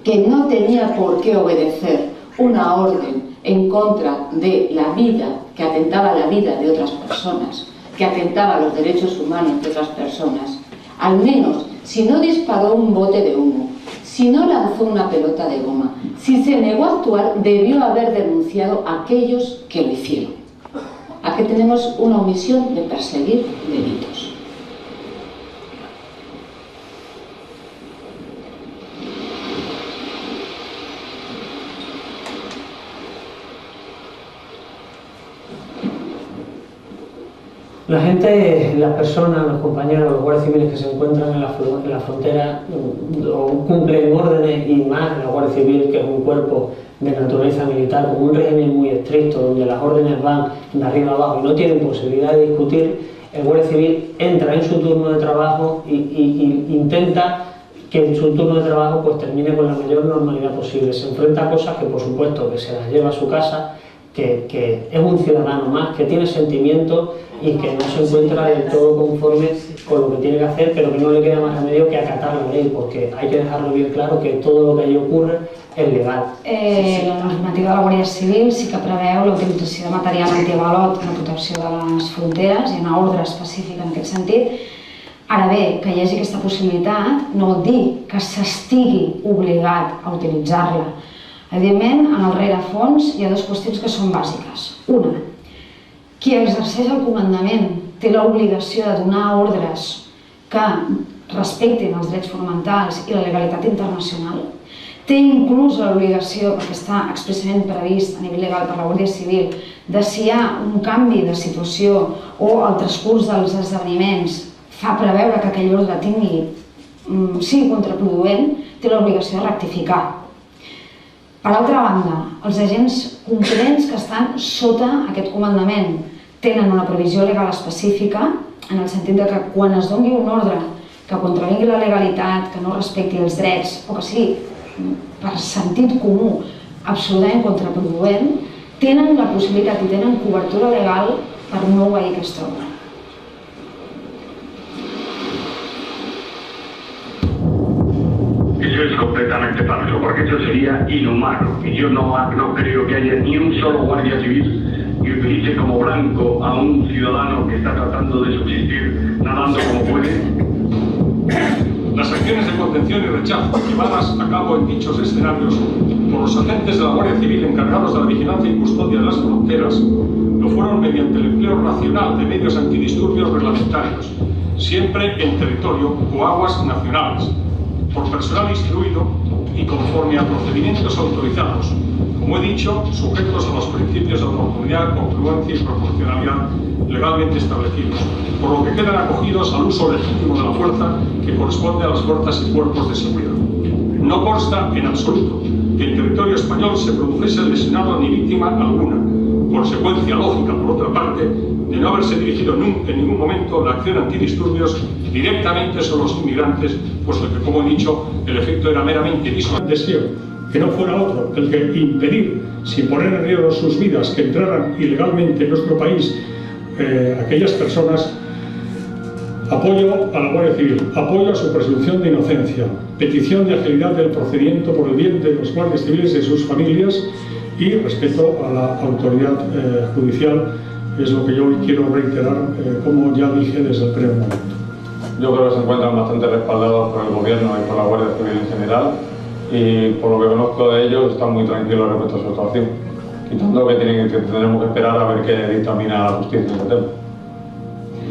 que no tenía por qué obedecer una orden en contra de la vida, que atentaba a la vida de otras personas, que atentaba a los derechos humanos de otras personas, al menos, si no disparó un bote de humo, si no lanzó una pelota de goma, si se negó a actuar, debió haber denunciado a aquellos que lo hicieron. Aquí tenemos una omisión de perseguir delitos. La gente, las personas, los compañeros, los guardias civiles que se encuentran en la frontera cumplen órdenes, y más la Guardia Civil, que es un cuerpo de naturaleza militar con un régimen muy estricto, donde las órdenes van de arriba a abajo y no tienen posibilidad de discutir. El Guardia Civil entra en su turno de trabajo y intenta que su turno de trabajo pues termine con la mayor normalidad posible. Se enfrenta a cosas que por supuesto que se las lleva a su casa, que es un ciudadano más, que tiene sentimientos y que no se encuentra del todo conforme con lo que tiene que hacer, pero que no le queda más remedio que acatar la ley, porque hay que dejarlo bien claro que todo lo que allí ocurre és legal. La normativa de la Guàrdia Civil sí que preveu la utilització de material antiavalot en la protecció de les fronteres, hi ha una ordre específica en aquest sentit. Ara bé, que hi hagi aquesta possibilitat no vol dir que s'estigui obligat a utilitzar-la. Evidentment, en el rerefons hi ha dues qüestions que són bàsiques. Una, qui exerceix el comandament té l'obligació de donar ordres que respectin els drets fonamentals i la legalitat internacional. Té inclús l'obligació, perquè està expressament previst a nivell legal per la Guàrdia Civil, de si hi ha un canvi de situació o el transcurs dels esdeveniments fa preveure que aquell ordre sigui contraproduent, té l'obligació de rectificar. Per altra banda, els agents concrets que estan sota aquest comandament tenen una previsió legal específica en el sentit de que quan es doni un ordre que contravingui la legalitat, que no respecti els drets o que sigui per sentit comú absolutament contraproduent, tenen la possibilitat i tenen cobertura legal per no obeir aquesta ordre. Eso es completamente falso, porque eso sería inhumano. Y yo no creo que haya ni un solo guardia civil que utilice como blanco a un ciudadano que está tratando de subsistir nadando como puede. Las acciones de contención y rechazo llevadas a cabo en dichos escenarios por los agentes de la Guardia Civil encargados de la vigilancia y custodia de las fronteras lo fueron mediante el empleo racional de medios antidisturbios reglamentarios, siempre en territorio o aguas nacionales, por personal instruido y conforme a procedimientos autorizados, como he dicho, sujetos a los principios de oportunidad, congruencia y proporcionalidad legalmente establecidos, por lo que quedan acogidos al uso legítimo de la fuerza que corresponde a las fuerzas y cuerpos de seguridad. No consta en absoluto que en territorio español se produjese lesionado ni víctima alguna, consecuencia lógica, por otra parte, de no haberse dirigido en ningún momento la acción antidisturbios directamente sobre los inmigrantes, puesto que, como he dicho, el efecto era meramente visual. Deseo que no fuera otro el que impedir, sin poner en riesgo sus vidas, que entraran ilegalmente en nuestro país aquellas personas. Apoyo a la Guardia Civil, apoyo a su presunción de inocencia, petición de agilidad del procedimiento por el bien de los guardias civiles y de sus familias y respeto a la autoridad judicial, es lo que yo hoy quiero reiterar, como ya dije desde el primer momento. Yo creo que se encuentran bastante respaldados por el Gobierno y por la Guardia Civil en general, y por lo que conozco de ellos están muy tranquilos respecto a su actuación, quitando que tenemos que esperar a ver qué dictamina la justicia en este tema.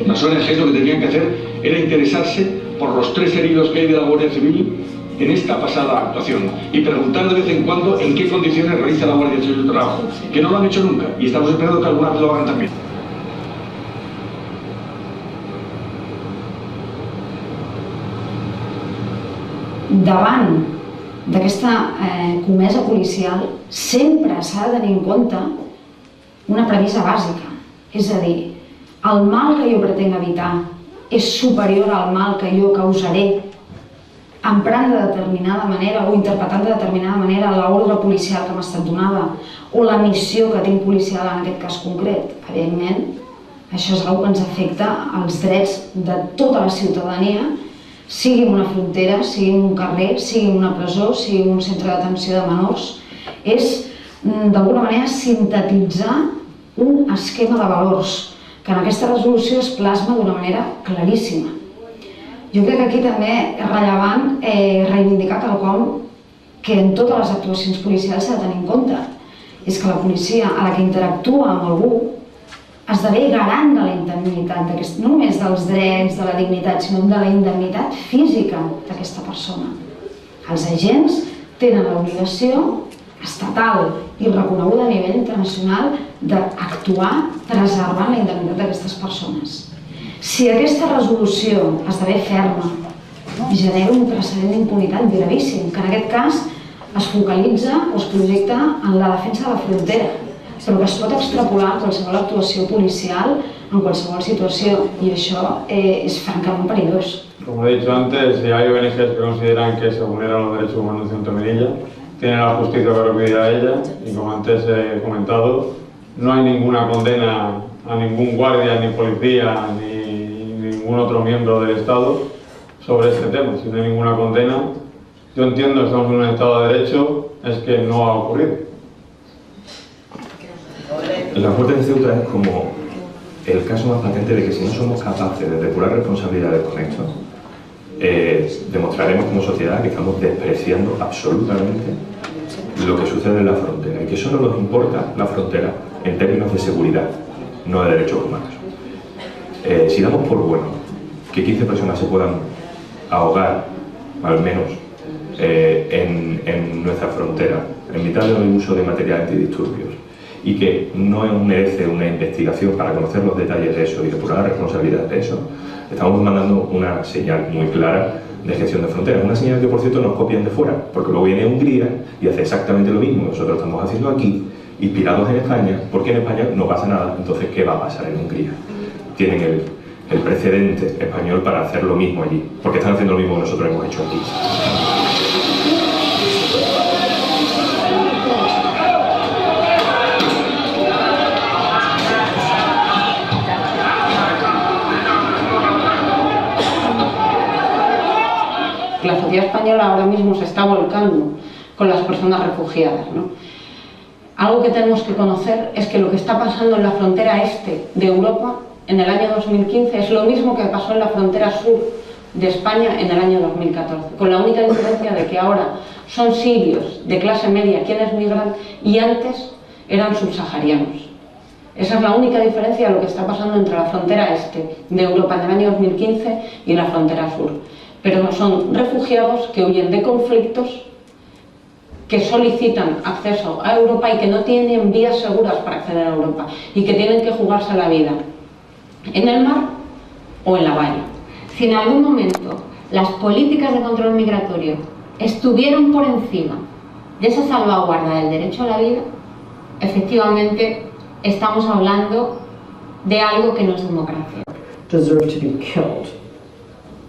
Las ONG lo que tenían que hacer era interesarse por los 3 heridos que hay de la Guardia Civil en esta pasada actuación y preguntar de vez en cuando en qué condiciones realiza la Guardia Civil el trabajo, que no lo han hecho nunca y estamos esperando que alguna vez lo hagan también. Davant d'aquesta comesa policial sempre s'ha de tenir en compte una premissa bàsica, és a dir, el mal que jo pretenc evitar és superior al mal que jo causaré emprant de determinada manera o interpretant de determinada manera l'ordre policial que m'ha estat donada o la missió que tinc policial en aquest cas concret. Evidentment, això és una cosa que ens afecta als drets de tota la ciutadania, sigui una frontera, sigui un carrer, sigui una presó, sigui un centre d'atenció de menors. És, d'alguna manera, sintetitzar un esquema de valors que en aquesta resolució es plasma d'una manera claríssima. Jo crec que aquí també és rellevant reivindicar quelcom que en totes les actuacions policials s'ha de tenir en compte. És que la policia a la que interactua amb algú esdevé garant de la indemnitat, no només dels drets, de la dignitat, sinó de la indemnitat física d'aquesta persona. Els agents tenen l'obligació estatal i reconeguda a nivell internacional d'actuar preservant la indemnitat d'aquestes persones. Si aquesta resolució esdevé ferma, genera un precedent d'impunitat gravíssim, que en aquest cas es focalitza o es projecta en la defensa de la frontera, però que es pot extrapolar en qualsevol actuació policial, en qualsevol situació, i això és francament perillós. Como he dicho antes, si hay ONGs que consideran que se vulneran los derechos humanos en Ceuta, tiene la justicia para acudir a ella, y como antes he comentado, no hay ninguna condena a ningún guardia, ni policía, ni ningún otro miembro del Estado sobre este tema. Si no hay ninguna condena, yo entiendo que estamos en un Estado de Derecho, es que no ha ocurrido. La muerte de Ceuta es como el caso más patente de que si no somos capaces de depurar responsabilidades con esto, demostraremos como sociedad que estamos despreciando absolutamente lo que sucede en la frontera y que solo nos importa la frontera en términos de seguridad, no de derechos humanos. Si damos por bueno que 15 personas se puedan ahogar, al menos, en nuestra frontera, en mitad del uso de material antidisturbios, y que no merece una investigación para conocer los detalles de eso y depurar la responsabilidad de eso, estamos mandando una señal muy clara de gestión de fronteras. Una señal que, por cierto, nos copian de fuera, porque luego viene Hungría y hace exactamente lo mismo que nosotros estamos haciendo aquí, inspirados en España, porque en España no pasa nada. Entonces, ¿qué va a pasar en Hungría? Tienen el precedente español para hacer lo mismo allí, porque están haciendo lo mismo que nosotros hemos hecho aquí. La sociedad española ahora mismo se está volcando con las personas refugiadas, ¿no? Algo que tenemos que conocer es que lo que está pasando en la frontera este de Europa en el año 2015 es lo mismo que pasó en la frontera sur de España en el año 2014, con la única diferencia de que ahora son sirios de clase media quienes migran y antes eran subsaharianos. Esa es la única diferencia de lo que está pasando entre la frontera este de Europa en el año 2015 y la frontera sur. Pero son refugiados que huyen de conflictos, que solicitan acceso a Europa y que no tienen vías seguras para acceder a Europa y que tienen que jugarse la vida en el mar o en la valla. Si en algún momento las políticas de control migratorio estuvieron por encima de esa salvaguarda del derecho a la vida, efectivamente estamos hablando de algo que no es democracia. Deserve to be killed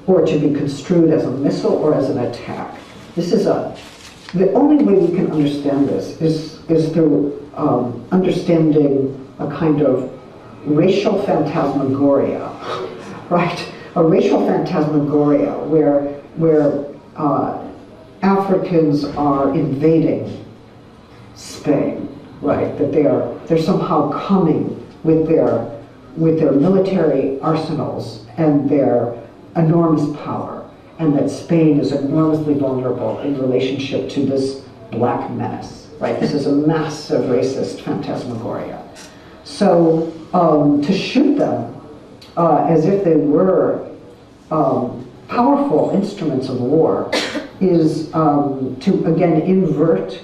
or to be construed as a missile or as an attack. This is the only way we can understand this is through understanding a kind of racial phantasmagoria, right? A racial phantasmagoria where Africans are invading Spain, right? That they're somehow coming with their military arsenals and their enormous power, and that Spain is enormously vulnerable in relationship to this black menace, right? This is a massive racist phantasmagoria. So to shoot them as if they were powerful instruments of war is to again invert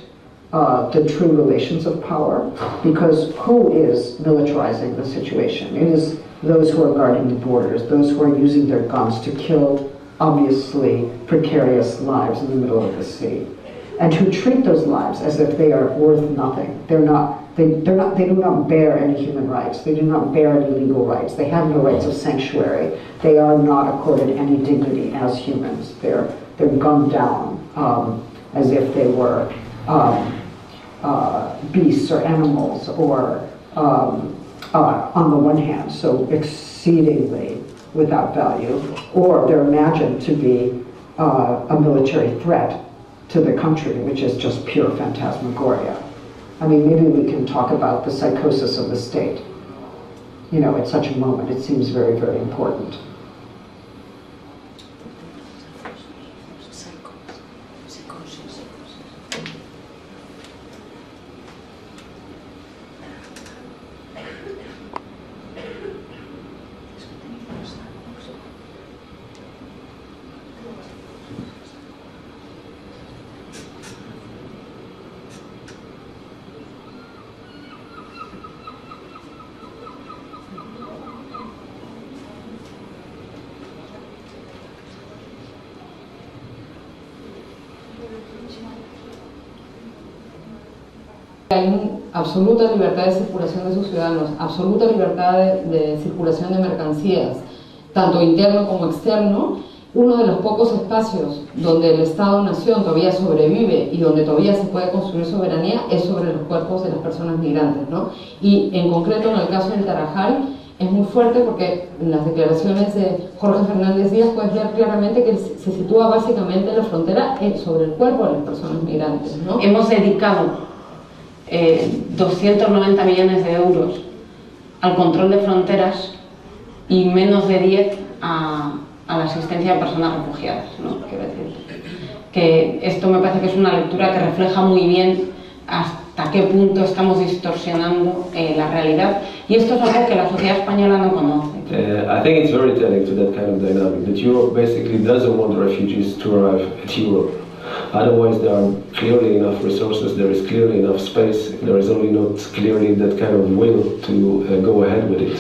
the true relations of power, because who is militarizing the situation? It is those who are guarding the borders, those who are using their guns to kill obviously precarious lives in the middle of the sea, and who treat those lives as if they are worth nothing. They do not bear any human rights. They do not bear any legal rights. They have no rights of sanctuary. They are not accorded any dignity as humans. They're gunned down as if they were beasts or animals, or on the one hand, so exceedingly without value, or they're imagined to be a military threat to the country, which is just pure phantasmagoria. I mean, maybe we can talk about the psychosis of the state, you know, at such a moment. It seems very, very important. Hay absoluta libertad de circulación de sus ciudadanos, absoluta libertad de circulación de mercancías, tanto interno como externo. Uno de los pocos espacios donde el Estado-Nación todavía sobrevive y donde todavía se puede construir soberanía es sobre los cuerpos de las personas migrantes, ¿no? Y en concreto en el caso del Tarajal es muy fuerte porque en las declaraciones de Jorge Fernández Díaz puedes ver claramente que se sitúa básicamente la frontera sobre el cuerpo de las personas migrantes, ¿no? Hemos dedicado 290 millones de euros al control de fronteras y menos de 10 a la asistencia de personas refugiadas, ¿no? Quiero decir que esto me parece que es una lectura que refleja muy bien hasta qué punto estamos distorsionando la realidad, y esto es algo que la sociedad española no conoce. I think it's very telling to that kind of dynamic, that Europe basically doesn't want refugees to arrive at Europe. Otherwise, there are clearly enough resources, there is clearly enough space, there is only not clearly that kind of will to go ahead with it.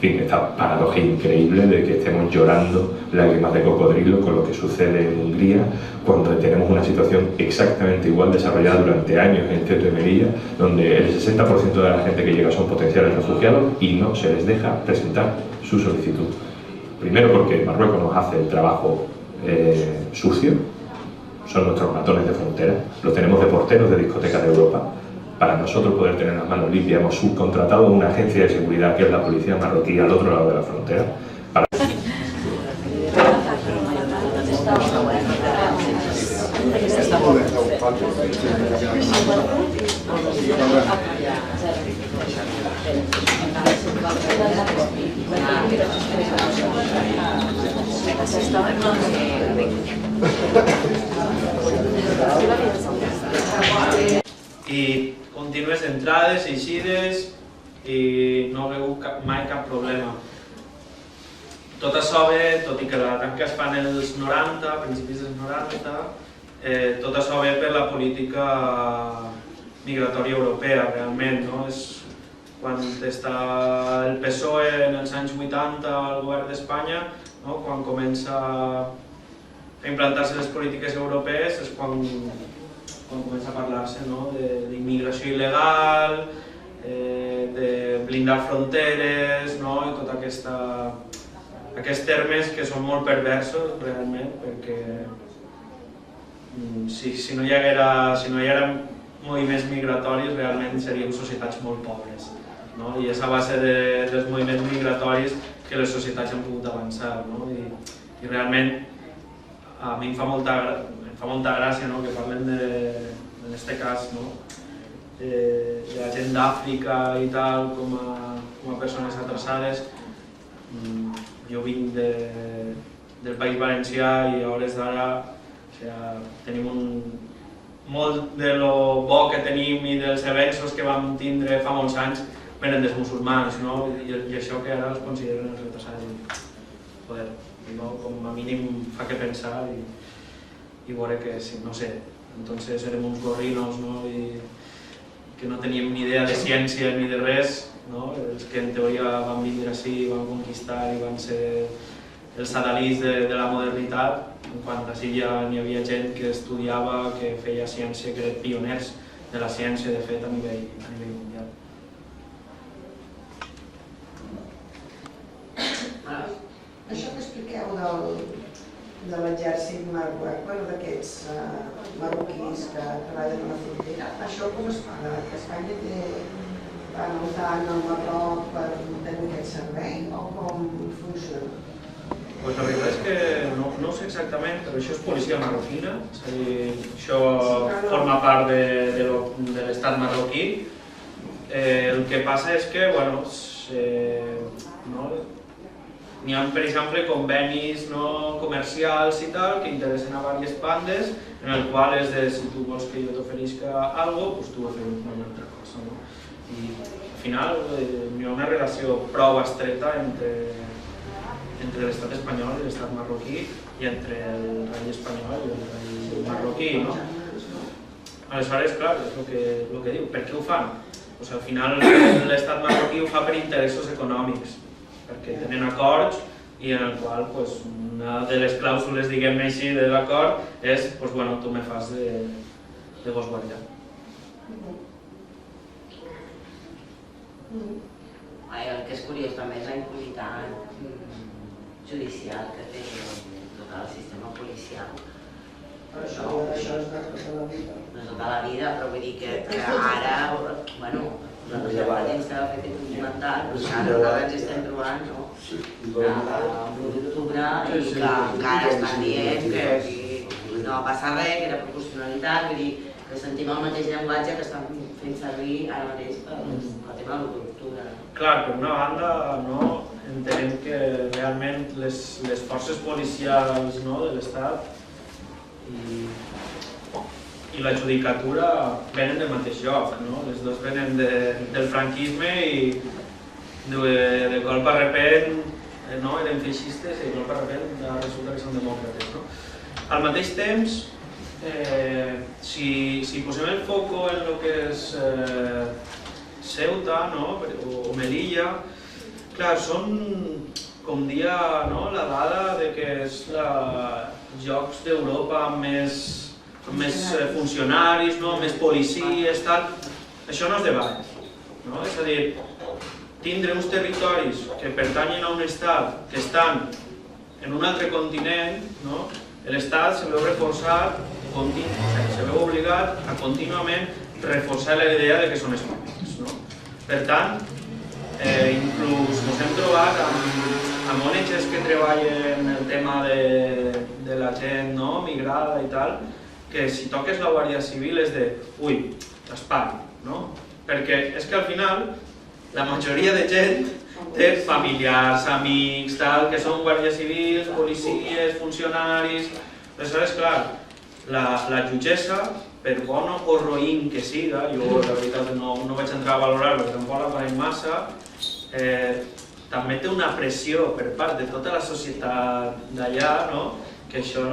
En fin, esta paradoja increíble de que estemos llorando lágrimas de cocodrilo con lo que sucede en Hungría, cuando tenemos una situación exactamente igual desarrollada durante años en Ceuta y Melilla, donde el 60% de la gente que llega son potenciales refugiados y no se les deja presentar su solicitud. Primero porque Marruecos nos hace el trabajo sucio, son nuestros ratones de frontera, los tenemos de porteros de discotecas de Europa. Para nosotros poder tener las manos limpias hemos subcontratado a una agencia de seguridad que es la policía marroquí al otro lado de la frontera. I contínues entrades i eixides i no veu mai cap problema. Tot això ve, tot i que la tanca es fa en els 90, principis dels 90, tot això ve per la política migratòria europea, realment, no? És quan està el PSOE en els anys 80 al govern d'Espanya, no? Quan comença a implantar-se les polítiques europees és quan comença a parlar-se d'immigració il·legal, de blindar fronteres, i tots aquests termes que són molt perversos realment, perquè si no hi haguera moviments migratoris realment serien societats molt pobres, i és a base dels moviments migratoris que les societats han pogut avançar, i realment a mi em fa molta gràcia que parlem en aquest cas de la gent d'Àfrica i tal com a persones atrasades. Jo vinc del País Valencià i a hores d'ara tenim molt de lo bo que tenim i dels avenços que vam tindre fa molts anys venen dels musulmans i això que ara els consideren els retrasats. Joder, com a mínim fa que pensar i veure que, no sé, entonces érem uns gorrinos i que no teníem ni idea de ciència ni de res, els que en teoria van vindre així, van conquistar i van ser els adalís de la modernitat, quan així ja n'hi havia gent que estudiava, que feia ciència, que eren pioners de la ciència, de fet, a nivell mundial. Això que expliqueu de l'exèrcit d'aquests marroquins que treballen a la frontera, això com es fa? Espanya va anotar en el Marroc per tenir aquest servei o com funciona? La veritat és que no sé exactament, però això és policia marroquina, és a dir, això forma part de l'estat marroquí. El que passa és que, n'hi ha, per exemple, convenis comercials i tal que interessen a diverses bandes, en el qual és de si tu vols que jo t'oferisca alguna cosa, tu oferis una altra cosa. I al final hi ha una relació prou estreta entre l'estat espanyol i l'estat marroquí i entre el rei espanyol i el rei marroquí. Aleshores, clar, és el que diu. Per què ho fan? Al final l'estat marroquí ho fa per interessos econòmics, perquè tenen acords i en el qual una de les clàusules, diguem-ne així, de l'acord és tu me fas de gos guardià. El que és curiós també és la impunitat judicial que té tot el sistema policial. Però això és de tota la vida. De tota la vida, però vull dir que ara, nosaltres ja estava fet un documental, però ara ens estem trobant l'1 d'octubre i que encara estan dient que no va passar res, que era proporcionalitat, vull dir que sentim el mateix llenguatge que estan fent servir ara mateix pel tema de l'1 d'octubre. Clar, per una banda, entenem que realment les forces policials de l'Estat i la judicatura venen del mateix lloc, les dues venen del franquisme i de cop a repent eren feixistes i de cop a repent resulta que són demòcrates. Al mateix temps, si posem el foco en el que és Ceuta o Melilla, Clar, són, com dia, la dada de que és els jocs d'Europa amb més funcionaris, més policies, tal. Això no és debat. És a dir, tindre uns territoris que pertanyen a un estat que estan en un altre continent, l'estat se veu reforçat, se veu obligat a contínuament reforçar la idea de que són espanyols. Per tant, inclús ens hem trobat amb ONGs que treballen el tema de la gent migrada i tal, que si toques la Guàrdia Civil és de, ui, l'espai, perquè és que al final la majoria de gent té familiars, amics, tal, que són guàrdies civils, policies, funcionaris. Aleshores, clar, la jutgessa, per bon o roïn que siga, jo la veritat no vaig entrar a valorar-lo, perquè tampoc la conec massa, també té una pressió per part de tota la societat d'allà, que això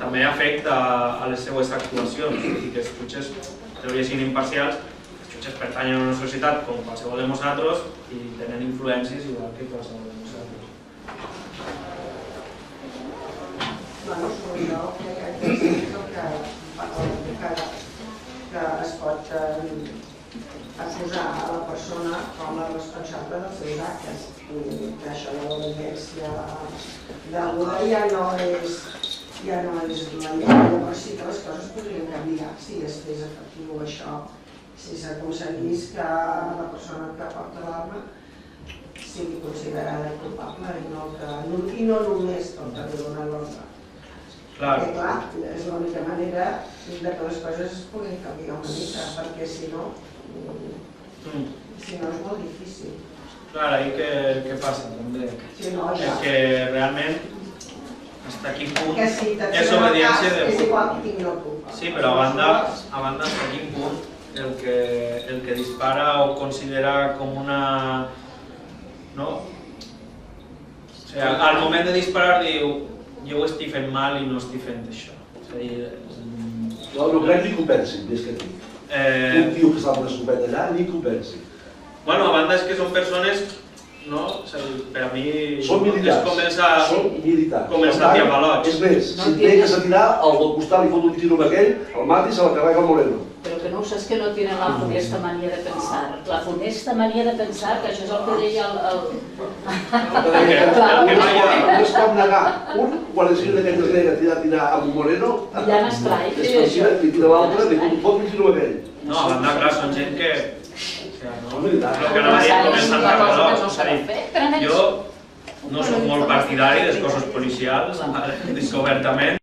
també afecta a les seues actuacions. I que els jutges siguin imparcials, els jutges pertanyen a una societat com qualsevol de nosaltres i tenen influències igual que qualsevol de nosaltres. Bueno, jo crec que és el que es pot acusar a la persona com a responsable dels seus actes. Que això de l'obediència deguda ja no és la llei, llavors sí que les coses podrien canviar si es fes efectiu això, si s'aconseguís que la persona que porta l'arma sigui considerada culpable i no només pel que li dona l'ordre. Perquè clar, és l'única manera que les coses es puguin canviar una mica, perquè si no és molt difícil. Clar, ahí què passa també? És que realment fins a quin punt és obediència de... És igual que tingui la culpa. Sí, però a banda fins a quin punt el que dispara o considera com una... Al moment de disparar diu jo ho estic fent mal i no estic fent això. És a dir... No crec ni que ho pensi, més que tu. Un tio que està amb una escopeta allà, ni que ho pensi. Bueno, a banda és que són persones, per a mi és començar a tirar balots. És més, si té que s'atirar, al del costat li fot un tiro amb aquell, el mati i se la carrega el Moreno. Pero que no es que no tienen la funesta manía de pensar. La funesta manía de pensar, que això és el que deia No es pot negar un guàrdia civil d'aquell negre tirar amb un Moreno, li tira l'altre, li fot un tiro amb aquell. No, a banda, clar, són gent que... El que anava a dir començant a valor. Jo no soc molt partidari dels cossos policials, dic obertament,